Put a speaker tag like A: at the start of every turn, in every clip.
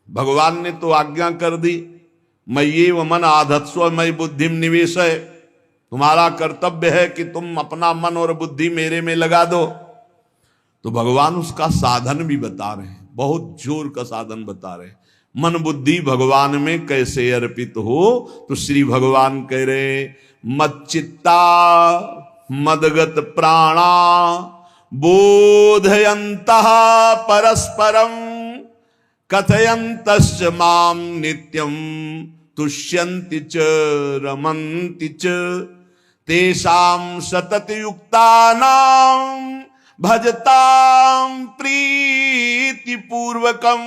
A: भगवान ने तो आज्ञा कर दी, मय्येव मन आधत्स्व मयि बुद्धिम निवेशय, तुम्हारा कर्तव्य है कि तुम अपना मन और बुद्धि मेरे में लगा दो। तो भगवान उसका साधन भी बता रहे हैं, बहुत जोर का साधन बता रहे हैं। मन बुद्धि भगवान में कैसे अर्पित हो, तो श्री भगवान कह रहे मच्चित्ता मदगत प्राणा बोधयन्तः परस्परम कथयन्तश्च माम नित्यम तुष्यन्ति च रमन्ति च तेषां सतत युक्तानां भजतां प्रीति पूर्वकं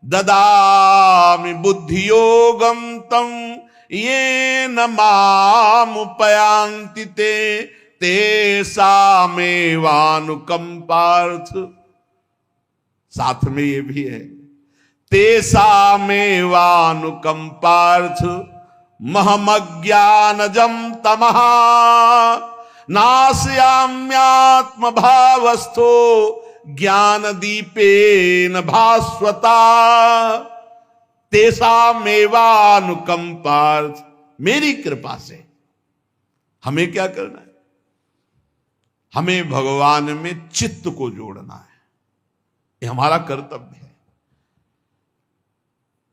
A: ददामि बुद्धियोगं तं येन मामुपयान्ति ते तेषामेवानुकंपार्थ। साथ में ये भी है तेषामेवानुकंपार्थ महमज्ञानजं तमः नाशयाम्यात्म भावस्थो ज्ञान दीपेन भास्वता। तेषामेवानुकंपार्थ, मेरी कृपा से हमें क्या करना है, हमें भगवान में चित्त को जोड़ना है, ये हमारा कर्तव्य है।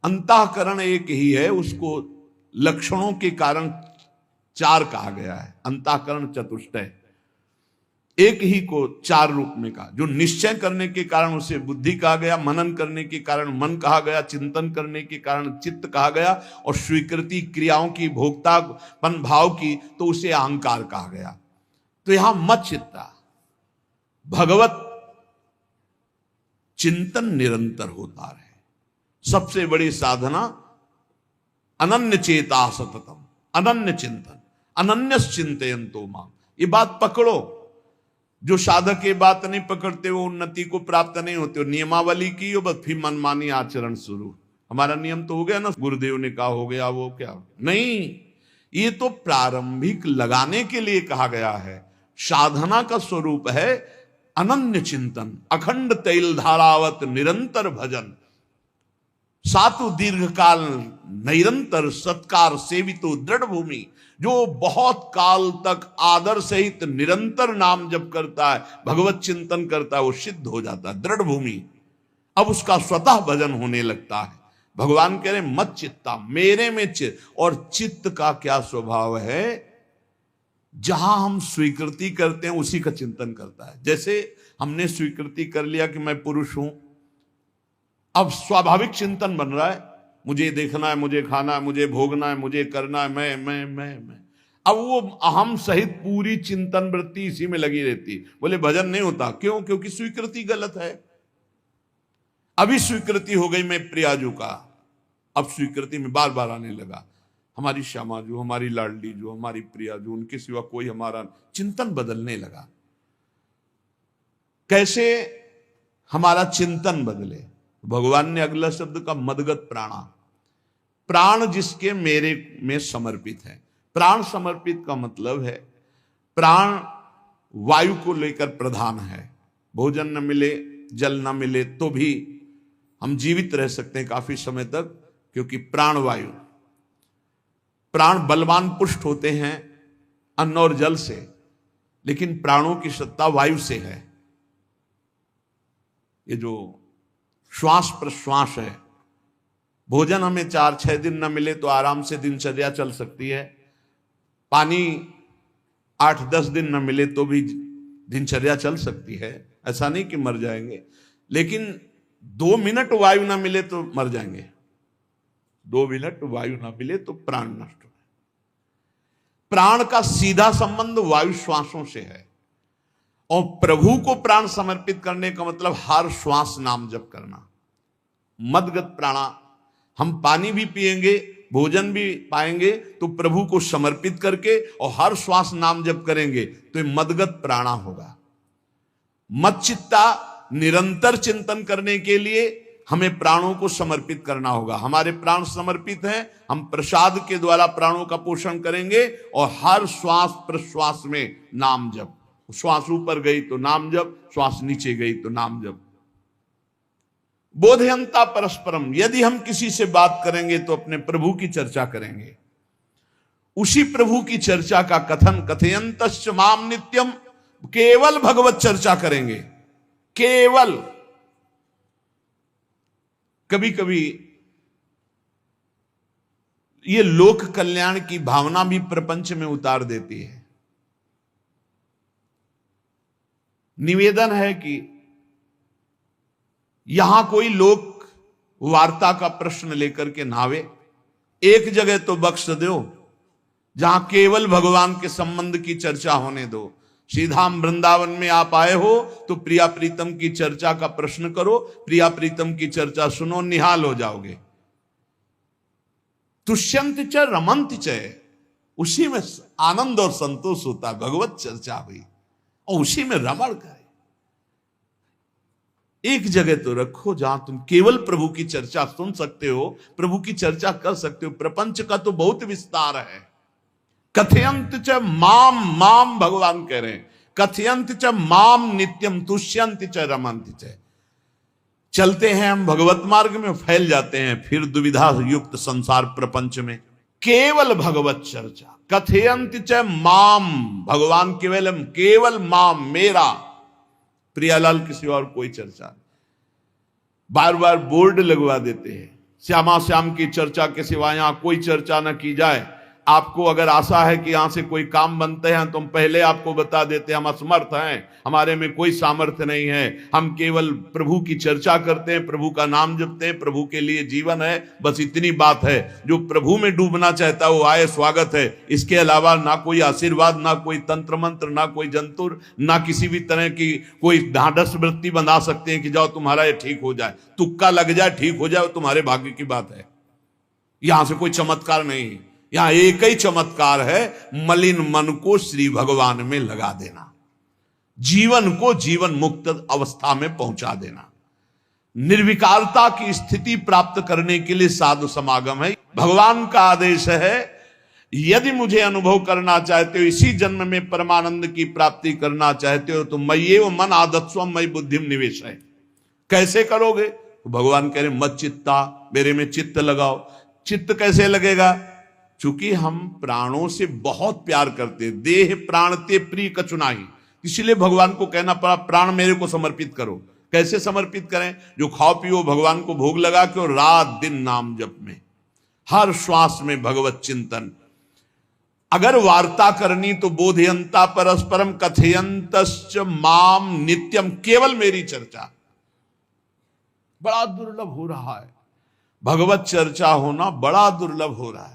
A: अंतःकरण एक ही है, उसको लक्षणों के कारण चार कहा गया है। अंतःकरण चतुष्टय, एक ही को चार रूप में कहा। जो निश्चय करने के कारण उसे बुद्धि कहा गया, मनन करने के कारण मन कहा गया, चिंतन करने के कारण चित्त कहा गया, और स्वीकृति क्रियाओं की भोक्तापन भाव की तो उसे अहंकार कहा गया। तो यहां मत चित्ता, भगवत चिंतन निरंतर होता रहे। सबसे बड़ी साधना अनन्य चेता सततम, अनन्य चिंतन, अनन्य चिंतयन्तो माम। ये बात पकड़ो। जो साधक ये बात नहीं पकड़ते वो उन्नति को प्राप्त नहीं होते। नियमावली की हो बस, फिर मनमानी आचरण शुरू। हमारा नियम तो हो गया ना, गुरुदेव ने कहा हो गया, वो क्या नहीं, ये तो प्रारंभिक लगाने के लिए कहा गया है। साधना का स्वरूप है अनन्य चिंतन, अखंड तैल धारावत निरंतर भजन, सातु दीर्घकाल निरंतर सत्कार सेवितो दृढ़ भूमि। जो बहुत काल तक आदर सहित निरंतर नाम जप करता है, भगवत चिंतन करता है, वो सिद्ध हो जाता है, दृढ़ भूमि। अब उसका स्वतः भजन होने लगता है। भगवान कह रहे मत चित्ता, मेरे में चित्त। और चित्त का क्या स्वभाव है, जहां हम स्वीकृति करते हैं उसी का चिंतन करता है। जैसे हमने स्वीकृति कर लिया कि मैं पुरुष हूं, अब स्वाभाविक चिंतन बन रहा है, मुझे देखना है, मुझे खाना है, मुझे भोगना है, मुझे करना है, मैं। अब वो अहम सहित पूरी चिंतन वृत्ति इसी में लगी रहती। बोले भजन नहीं होता, क्यों? क्योंकि स्वीकृति गलत है। अभी स्वीकृति हो गई मैं प्रियाजू का, अब स्वीकृति में बार बार आने लगा हमारी श्यामा जो, हमारी लाडली जो, हमारी प्रियाजू, उनके सिवा कोई हमारा, चिंतन बदलने लगा। कैसे हमारा चिंतन बदले? भगवान ने अगला शब्द का मदगत प्राणा, प्राण जिसके मेरे में समर्पित है। प्राण समर्पित का मतलब है प्राण वायु को लेकर प्रधान है। भोजन न मिले, जल न मिले तो भी हम जीवित रह सकते हैं काफी समय तक, क्योंकि प्राण वायु, प्राण बलवान पुष्ट होते हैं अन्न और जल से, लेकिन प्राणों की सत्ता वायु से है। ये जो श्वास प्रश्वास है, भोजन हमें 4-6 दिन न मिले तो आराम से दिनचर्या चल सकती है, पानी 8-10 दिन न मिले तो भी दिनचर्या चल सकती है, ऐसा नहीं कि मर जाएंगे। लेकिन 2 मिनट वायु न मिले तो मर जाएंगे, 2 मिनट वायु न मिले तो प्राण नष्ट हो। प्राण का सीधा संबंध वायु श्वासों से है, और प्रभु को प्राण समर्पित करने का मतलब हर श्वास नाम जप करना। मदगत प्राणा, हम पानी भी पिएंगे, भोजन भी पाएंगे तो प्रभु को समर्पित करके, और हर श्वास नाम जप करेंगे तो ये मदगत प्राणा होगा। मत चित्ता, निरंतर चिंतन करने के लिए हमें प्राणों को समर्पित करना होगा। हमारे प्राण समर्पित हैं, हम प्रसाद के द्वारा प्राणों का पोषण करेंगे, और हर श्वास प्रश्वास में नाम जप। श्वास ऊपर गई तो नाम जप, श्वास नीचे गई तो नाम जप। बोधयंता परस्परम, यदि हम किसी से बात करेंगे तो अपने प्रभु की चर्चा करेंगे, उसी प्रभु की चर्चा का कथन, कथयंतश्च माम नित्यम, केवल भगवत चर्चा करेंगे, केवल। कभी कभी ये लोक कल्याण की भावना भी प्रपंच में उतार देती है। निवेदन है कि यहां कोई लोक वार्ता का प्रश्न लेकर के नावे, एक जगह तो बख्श दो जहां केवल भगवान के संबंध की चर्चा होने दो। सीधा वृंदावन में आप आए हो तो प्रिया प्रीतम की चर्चा का प्रश्न करो, प्रिया प्रीतम की चर्चा सुनो, निहाल हो जाओगे। तुष्यंत च रमंत च, उसी में आनंद और संतोष होता, भगवत चर्चा हुई और उसी में रमण करे। एक जगह तो रखो जहां तुम केवल प्रभु की चर्चा सुन सकते हो, प्रभु की चर्चा कर सकते हो। प्रपंच का तो बहुत विस्तार है। कथयंत च माम, माम भगवान कह रहे हैं, कथयंत च माम नित्यम तुष्यंत च रमंत च। चलते हैं हम भगवत मार्ग में, फैल जाते हैं फिर दुविधा युक्त संसार प्रपंच में। केवल भगवत चर्चा, कथयंत च माम, भगवान केवलम, केवल माम, मेरा, प्रियालाल की सिवा और कोई चर्चा। बार बार बोर्ड लगवा देते हैं, श्यामा श्याम की चर्चा के सिवा यहां कोई चर्चा न की जाए। आपको अगर आशा है कि यहां से कोई काम बनते हैं तो हम पहले आपको बता देते हैं, हम असमर्थ हैं, हमारे में कोई सामर्थ्य नहीं है, हम केवल प्रभु की चर्चा करते हैं, प्रभु का नाम जपते हैं, प्रभु के लिए जीवन है, बस इतनी बात है। जो प्रभु में डूबना चाहता है वो आए, स्वागत है। इसके अलावा ना कोई आशीर्वाद, ना कोई तंत्र मंत्र, ना कोई जंतुर, ना किसी भी तरह की कोई ढांढस वृत्ति बना सकते हैं कि जाओ तुम्हारा ये ठीक हो जाए, तुक्का लग जाए, ठीक हो जाए, तुम्हारे भाग्य की बात है। यहां से कोई चमत्कार नहीं, यहां एक ही चमत्कार है, मलिन मन को श्री भगवान में लगा देना, जीवन को जीवन मुक्त अवस्था में पहुंचा देना। निर्विकारता की स्थिति प्राप्त करने के लिए साधु समागम है। भगवान का आदेश है, यदि मुझे अनुभव करना चाहते हो, इसी जन्म में परमानंद की प्राप्ति करना चाहते हो तो मय्येव मन आदत्स्व मयि बुद्धिम निवेश है। कैसे करोगे? तो भगवान कह रहे मत चित्ता, मेरे में चित्त लगाओ। चित्त कैसे लगेगा? चूंकि हम प्राणों से बहुत प्यार करते, देह प्राण ते प्रिय कछुनाई, इसलिए भगवान को कहना पड़ा प्राण मेरे को समर्पित करो। कैसे समर्पित करें? जो खाओ पियो भगवान को भोग लगा के और रात दिन नाम जप में, हर श्वास में भगवत चिंतन। अगर वार्ता करनी तो बोधयंता परस्परम कथयंतश्च माम नित्यम, केवल मेरी चर्चा। बड़ा दुर्लभ हो रहा है, भगवत चर्चा होना बड़ा दुर्लभ हो रहा है।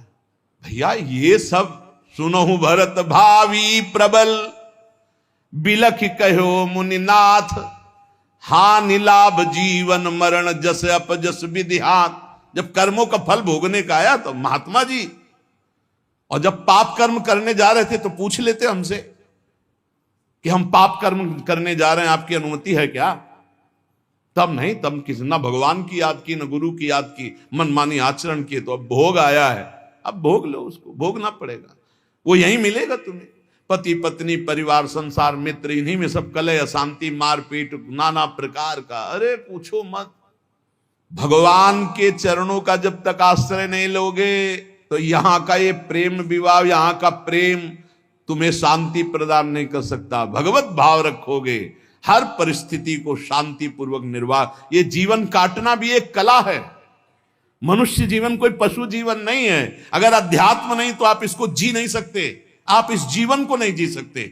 A: भैया ये सब सुनहु भरत भावी प्रबल, बिलख कहो मुनिनाथ, हानि लाभ जीवन मरण जस अपजस विधिहात। जब कर्मों का फल भोगने का आया तो महात्मा जी, और जब पाप कर्म करने जा रहे थे तो पूछ लेते हमसे कि हम पाप कर्म करने जा रहे हैं, आपकी अनुमति है क्या? तब नहीं, तब किसी ना भगवान की याद की, न गुरु की याद की, मनमानी आचरण किए। तो अब भोग आया है, अब भोग लो, उसको भोगना पड़ेगा, वो यहीं मिलेगा तुम्हें। पति पत्नी परिवार संसार मित्र, इन्हीं में सब कलह अशांति मारपीट नाना प्रकार का। अरे पूछो मत, भगवान के चरणों का जब तक आश्रय नहीं लोगे तो यहां का ये प्रेम विवाह, यहां का प्रेम तुम्हें शांति प्रदान नहीं कर सकता। भगवत भाव रखोगे, हर परिस्थिति को शांति पूर्वक निर्वाह। ये जीवन काटना भी एक कला है। मनुष्य जीवन कोई पशु जीवन नहीं है। अगर अध्यात्म नहीं तो आप इसको जी नहीं सकते, आप इस जीवन को नहीं जी सकते।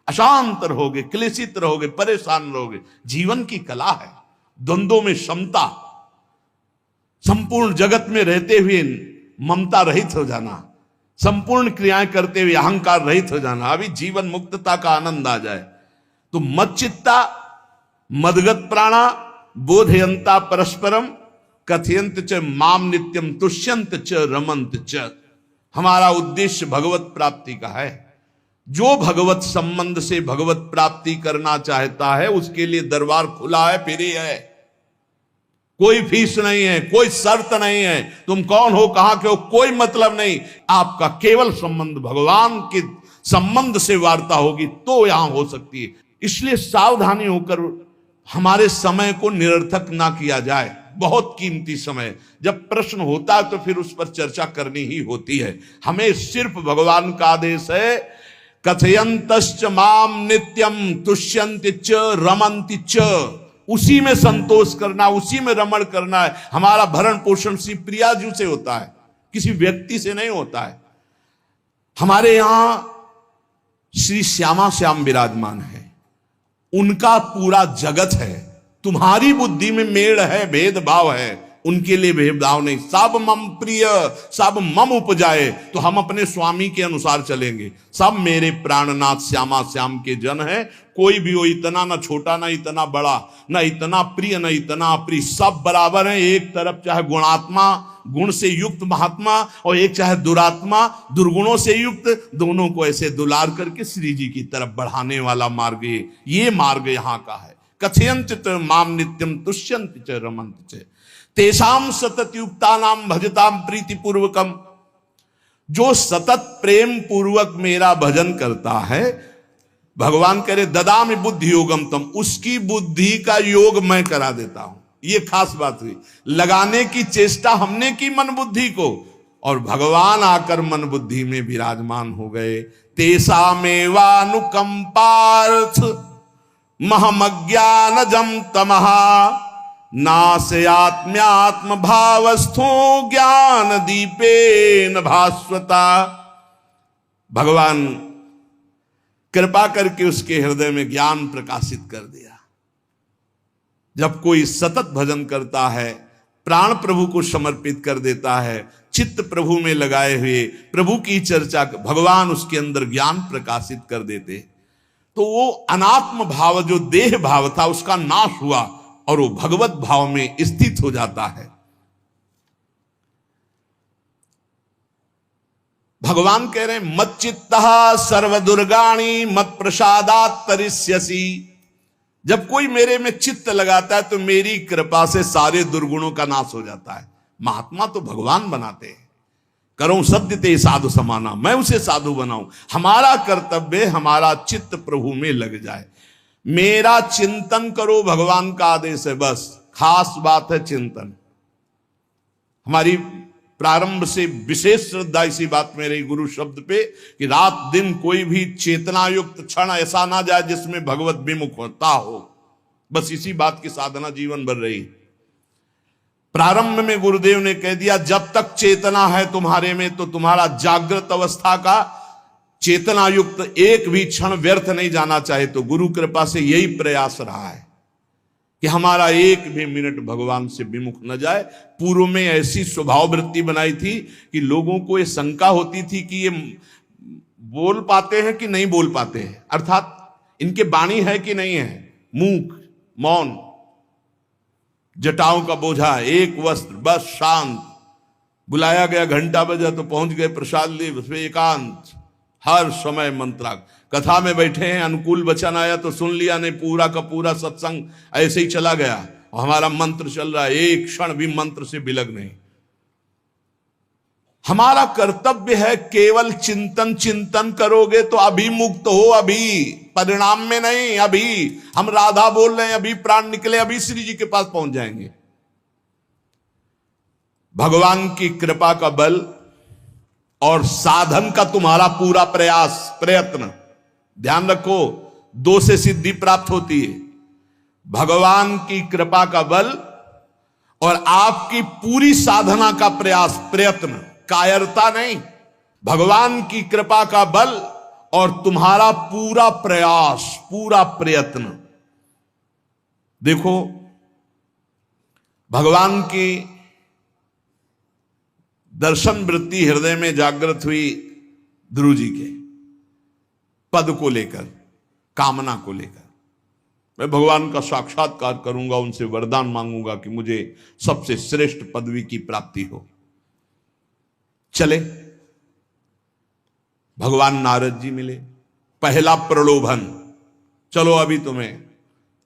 A: अशांत रहोगे, क्लेशित रहोगे, परेशान रहोगे। जीवन की कला है द्वंद्वों में समता, संपूर्ण जगत में रहते हुए ममता रहित हो जाना, संपूर्ण क्रियाएं करते हुए अहंकार रहित हो जाना, अभी जीवन मुक्तता का आनंद आ जाए। तो मच्चित्ता मदगत प्राणा बोधयंता परस्परम कथयंत च माम नित्यम तुष्यंत च रमंत च। हमारा उद्देश्य भगवत प्राप्ति का है। जो भगवत संबंध से भगवत प्राप्ति करना चाहता है उसके लिए दरबार खुला है, फ्री है, कोई फीस नहीं है, कोई शर्त नहीं है। तुम कौन हो, कहां के हो, कोई मतलब नहीं। आपका केवल संबंध भगवान के संबंध से वार्ता होगी तो यहां हो सकती है। इसलिए सावधानी होकर हमारे समय को निरर्थक ना किया जाए। बहुत कीमती समय। जब प्रश्न होता है तो फिर उस पर चर्चा करनी ही होती है। हमें सिर्फ भगवान का आदेश है, कथयंतश्च माम नित्यम तुष्यन्ति च रमन्ति च, उसी में संतोष करना, उसी में रमण करना है। हमारा भरण पोषण श्री प्रिया जी से होता है, किसी व्यक्ति से नहीं होता है। हमारे यहां श्री श्यामा श्याम विराजमान है, उनका पूरा जगत है। तुम्हारी बुद्धि में मेड़ है, भेदभाव है, उनके लिए भेदभाव नहीं। सब मम प्रिय सब मम उपजाए, तो हम अपने स्वामी के अनुसार चलेंगे। सब मेरे प्राणनाथ श्यामा श्याम के जन हैं। कोई भी हो, इतना ना छोटा ना इतना बड़ा, ना इतना प्रिय ना इतना अप्रिय, सब बराबर हैं। एक तरफ चाहे गुणात्मा, गुण से युक्त महात्मा, और एक चाहे दुरात्मा, दुर्गुणों से युक्त, दोनों को ऐसे दुलार करके श्री जी की तरफ बढ़ाने वाला मार्ग ये मार्ग यहाँ का है। कथयंत माम नित्यम तुष्यन्ति च रमन्ति च तेषाम सतत युक्ता नाम भजताम प्रीति पूर्वकम। जो सतत प्रेम पूर्वक मेरा भजन करता है, भगवान करे ददामि बुद्धि योगम तम, उसकी बुद्धि का योग मैं करा देता हूं। ये खास बात हुई, लगाने की चेष्टा हमने की मन बुद्धि को, और भगवान आकर मन बुद्धि में विराजमान हो गए। तेषामेवानुकंपार्थ महमज्ञानजं तमः नास्यात्म्यात्म भावस्थो ज्ञान दीपेन भास्वता। भगवान कृपा करके उसके हृदय में ज्ञान प्रकाशित कर दिया। जब कोई सतत भजन करता है, प्राण प्रभु को समर्पित कर देता है, चित्त प्रभु में लगाए हुए प्रभु की चर्चा, भगवान उसके अंदर ज्ञान प्रकाशित कर देते, तो वो अनात्म भाव जो देह भाव था उसका नाश हुआ और वो भगवत भाव में स्थित हो जाता है। भगवान कह रहे हैं मत चित्तः सर्वदुर्गाणि मत प्रसादात् तरिष्यसि। जब कोई मेरे में चित्त लगाता है तो मेरी कृपा से सारे दुर्गुणों का नाश हो जाता है। महात्मा तो भगवान बनाते हैं। करो सत्य ते साधु समाना, मैं उसे साधु बनाऊं। हमारा कर्तव्य, हमारा चित्त प्रभु में लग जाए। मेरा चिंतन करो, भगवान का आदेश है। बस खास बात है चिंतन। हमारी प्रारंभ से विशेष श्रद्धा इसी बात में रही गुरु शब्द पे, कि रात दिन कोई भी चेतना युक्त क्षण ऐसा ना जाए जिसमें भगवत विमुखता हो। बस इसी बात की साधना जीवन भर रही। प्रारंभ में गुरुदेव ने कह दिया, जब तक चेतना है तुम्हारे में तो तुम्हारा जागृत अवस्था का चेतना युक्त एक भी क्षण व्यर्थ नहीं जाना चाहे। तो गुरु कृपा से यही प्रयास रहा है कि हमारा एक भी मिनट भगवान से विमुख न जाए। पूर्व में ऐसी स्वभाव वृत्ति बनाई थी कि लोगों को ये शंका होती थी कि ये बोल पाते हैं कि नहीं बोल पाते हैं, अर्थात इनके वाणी है कि नहीं है। मूक, मौन, जटाओं का बोझा, एक वस्त्र, बस शांत। बुलाया गया, घंटा बजा तो पहुंच गए, प्रसाद लिए, उसमें एकांत, हर समय मंत्राग। कथा में बैठे हैं, अनुकूल वचन आया तो सुन लिया, नहीं पूरा का पूरा सत्संग ऐसे ही चला गया। और हमारा मंत्र चल रहा है, एक क्षण भी मंत्र से बिलग नहीं। हमारा कर्तव्य है केवल चिंतन। चिंतन करोगे तो अभी मुक्त हो, अभी परिणाम में नहीं। अभी हम राधा बोल रहे हैं, अभी प्राण निकले, अभी श्री जी के पास पहुंच जाएंगे। भगवान की कृपा का बल और साधन का तुम्हारा पूरा प्रयास, प्रयत्न, ध्यान रखो, दो से सिद्धि प्राप्त होती है। भगवान की कृपा का बल और आपकी पूरी साधना का प्रयास, प्रयत्न, कायरता नहीं। भगवान की कृपा का बल और तुम्हारा पूरा प्रयास, पूरा प्रयत्न। देखो, भगवान की दर्शन वृत्ति हृदय में जागृत हुई ध्रुव जी के पद को लेकर, कामना को लेकर। मैं भगवान का साक्षात्कार करूंगा, उनसे वरदान मांगूंगा कि मुझे सबसे श्रेष्ठ पदवी की प्राप्ति हो। चले, भगवान नारद जी मिले। पहला प्रलोभन, चलो अभी तुम्हें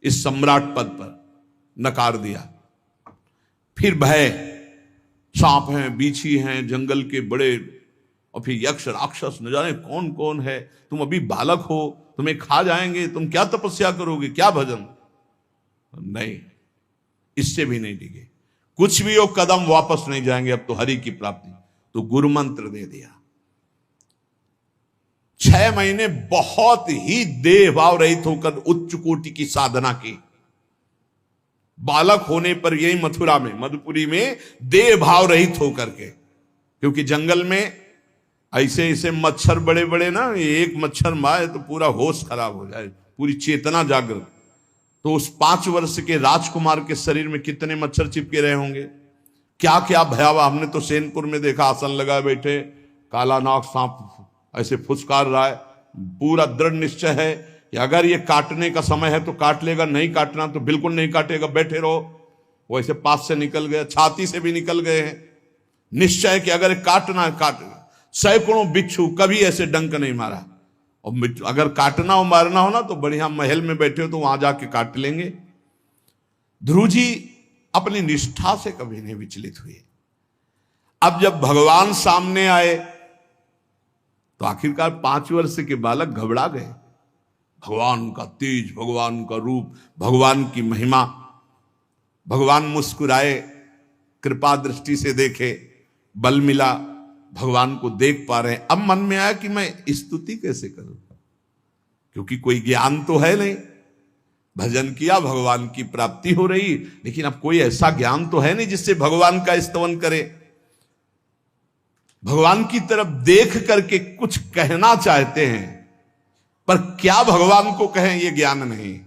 A: इस सम्राट पद पर नकार दिया। फिर भय, सांप हैं, बीछी हैं, जंगल के बड़े, और फिर यक्ष राक्षस, न जाने कौन कौन है। तुम अभी बालक हो, तुम्हें खा जाएंगे, तुम क्या तपस्या करोगे, क्या भजन। नहीं, इससे भी नहीं डिगे। कुछ भी हो, कदम वापस नहीं जाएंगे, अब तो हरि की प्राप्ति। तो गुरु मंत्र दे दिया। 6 महीने बहुत ही देह भाव रहित होकर उच्च कोटि की साधना की। बालक होने पर यही मथुरा में, मधुपुरी में देह भाव रहित होकर के, क्योंकि जंगल में ऐसे ऐसे मच्छर बड़े बड़े ना, एक मच्छर मारे तो पूरा होश खराब हो जाए, पूरी चेतना जागृत। तो उस 5 वर्ष के राजकुमार के शरीर में कितने मच्छर चिपके रहे होंगे, क्या क्या भयावह। हमने तो सेनपुर में देखा, आसन लगाए बैठे, काला नाग सांप ऐसे फुसकार रहा है। पूरा दृढ़ निश्चय है कि अगर ये काटने का समय है तो काट लेगा, नहीं काटना तो बिल्कुल नहीं काटेगा, बैठे रहो। वो ऐसे पास से निकल गए, छाती से भी निकल गए हैं। निश्चय कि अगर काटना है काट। सैकड़ों बिच्छू, कभी ऐसे डंक नहीं मारा। और अगर काटना हो मारना हो ना तो बढ़िया महल में बैठे हो तो वहां जाके काट लेंगे। ध्रुव जी अपनी निष्ठा से कभी नहीं विचलित हुए। अब जब भगवान सामने आए तो आखिरकार 5 वर्ष के बालक घबरा गए। भगवान का तेज, भगवान का रूप, भगवान की महिमा। भगवान मुस्कुराए, कृपा दृष्टि से देखे, बल मिला, भगवान को देख पा रहे हैं। अब मन में आया कि मैं स्तुति कैसे करूं, क्योंकि कोई ज्ञान तो है नहीं। भजन किया, भगवान की प्राप्ति हो रही, लेकिन अब कोई ऐसा ज्ञान तो है नहीं जिससे भगवान का स्तवन करे। भगवान की तरफ देख करके कुछ कहना चाहते हैं, पर क्या भगवान को कहें ये ज्ञान नहीं।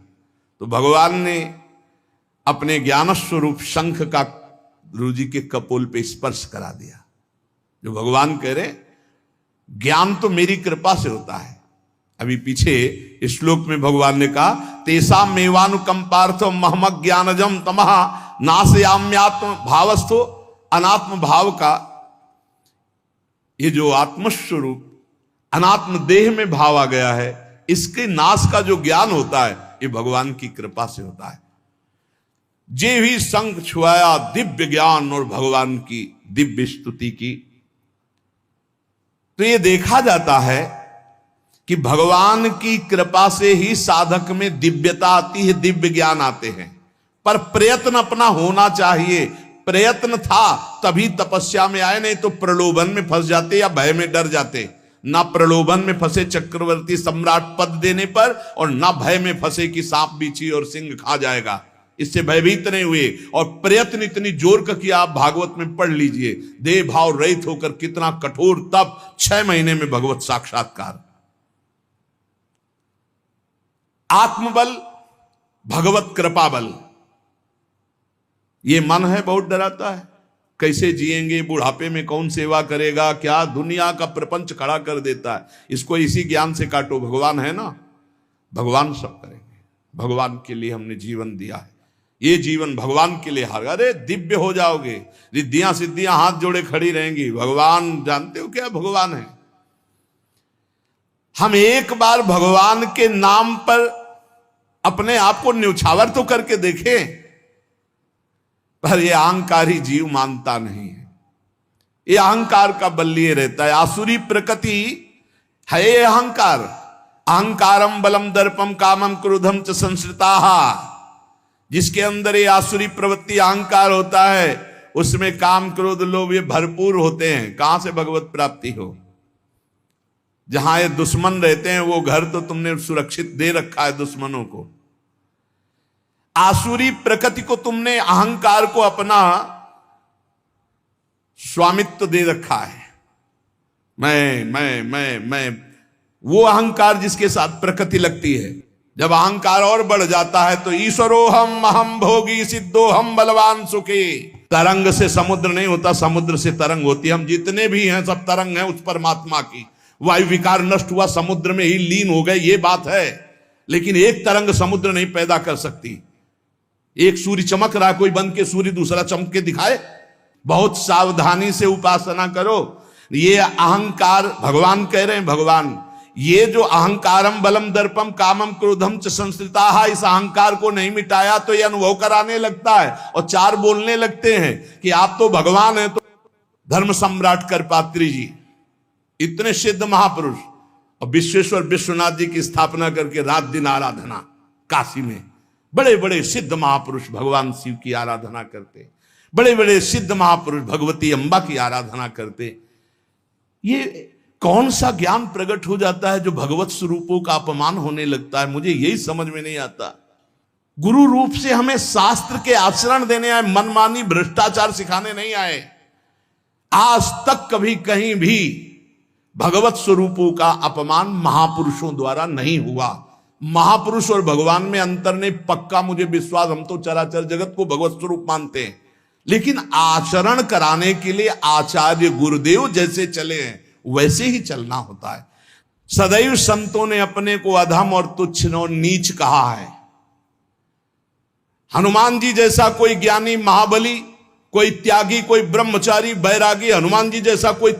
A: तो भगवान ने अपने ज्ञान स्वरूप शंख का ध्रुव जी के कपोल पे स्पर्श करा दिया। जो भगवान कह रहे, ज्ञान तो मेरी कृपा से होता है। अभी पीछे श्लोक में भगवान ने कहा, तेसा मेवानुकंपार्थ महमक ज्ञानजम तमह नाशयाम्यात्म भावस्थो। अनात्म भाव का ये जो आत्मस्वरूप अनात्म देह में भाव आ गया है, इसके नाश का जो ज्ञान होता है ये भगवान की कृपा से होता है। जे भी संग छुआया दिव्य ज्ञान और भगवान की दिव्य स्तुति की। तो ये देखा जाता है कि भगवान की कृपा से ही साधक में दिव्यता आती है, दिव्य ज्ञान आते हैं। पर प्रयत्न अपना होना चाहिए। प्रयत्न था तभी तपस्या में आए, नहीं तो प्रलोभन में फंस जाते या भय में डर जाते। ना प्रलोभन में फंसे चक्रवर्ती सम्राट पद देने पर, और ना भय में फंसे कि सांप बिच्छी और सिंह खा जाएगा, इससे भयभीत नहीं हुए। और प्रयत्न इतनी जोर का किया, आप भागवत में पढ़ लीजिए, देह भाव रहित होकर कितना कठोर तप, 6 महीने में भगवत साक्षात्कार। आत्मबल, भगवत कृपा बल। ये मन है बहुत डराता है, कैसे जिएंगे, बुढ़ापे में कौन सेवा करेगा, क्या दुनिया का प्रपंच खड़ा कर देता है। इसको इसी ज्ञान से काटो। भगवान है ना, भगवान सब करेंगे। भगवान के लिए हमने जीवन दिया है, ये जीवन भगवान के लिए हार। अरे दिव्य हो जाओगे, रिद्धियां सिद्धियां हाथ जोड़े खड़ी रहेंगी। भगवान जानते हो क्या भगवान है। हम एक बार भगवान के नाम पर अपने आप को न्यौछावर तो करके देखें, पर यह अहंकारी जीव मानता नहीं है। ये अहंकार का बल लिए रहता है। आसुरी प्रकृति है ये अहंकार। अहंकारम बलम दर्पम कामम क्रोधम च संश्रिताः। जिसके अंदर ये आसुरी प्रवृत्ति अहंकार होता है, उसमें काम क्रोध लोभ ये भरपूर होते हैं। कहां से भगवत प्राप्ति हो। जहां ये दुश्मन रहते हैं वो घर तो तुमने सुरक्षित दे रखा है दुश्मनों को। आसुरी प्रकृति को तुमने, अहंकार को अपना स्वामित्व दे रखा है। मैं वो अहंकार जिसके साथ प्रकृति लगती है। जब अहंकार और बढ़ जाता है तो ईश्वरोहम अहम भोगी सिद्धोहम बलवान सुखी। तरंग से समुद्र नहीं होता, समुद्र से तरंग होती है। हम जितने भी हैं सब तरंग हैं उस परमात्मा की। वायु विकार नष्ट हुआ, समुद्र में ही लीन हो गए, ये बात है। लेकिन एक तरंग समुद्र नहीं पैदा कर सकती। एक सूर्य चमक रहा, कोई बंद के सूर्य दूसरा चमक के दिखाए। बहुत सावधानी से उपासना करो। ये अहंकार, भगवान कह रहे हैं, भगवान ये जो अहंकारम बलम दर्पम कामम क्रोधम च संश्रिताः, इस अहंकार को नहीं मिटाया तो ये अनुभव कराने लगता है और 4 बोलने लगते हैं कि आप तो भगवान हैं। तो धर्म सम्राट करपात्री जी, इतने सिद्ध महापुरुष, और विश्वेश्वर विश्वनाथ जी की स्थापना करके रात दिन आराधना, काशी में बड़े बड़े सिद्ध महापुरुष भगवान शिव की आराधना करते। बड़े बड़े सिद्ध महापुरुष भगवती अम्बा की आराधना करते। ये कौन सा ज्ञान प्रकट हो जाता है जो भगवत स्वरूपों का अपमान होने लगता है? मुझे यही समझ में नहीं आता। गुरु रूप से हमें शास्त्र के आचरण देने आए, मनमानी भ्रष्टाचार सिखाने नहीं आए। आज तक कभी कहीं भी भगवत स्वरूपों का अपमान महापुरुषों द्वारा नहीं हुआ। महापुरुष और भगवान में अंतर नहीं, पक्का मुझे विश्वास, हम तो चराचर जगत को भगवत स्वरूप मानते हैं, लेकिन आचरण कराने के लिए आचार्य गुरुदेव जैसे चले हैं वैसे ही चलना होता है। सदैव संतों ने अपने को अधम और तुच्छ और नीच कहा है। हनुमान जी जैसा कोई ज्ञानी महाबली, कोई त्यागी, कोई ब्रह्मचारी बैरागी, हनुमान जी जैसा कोई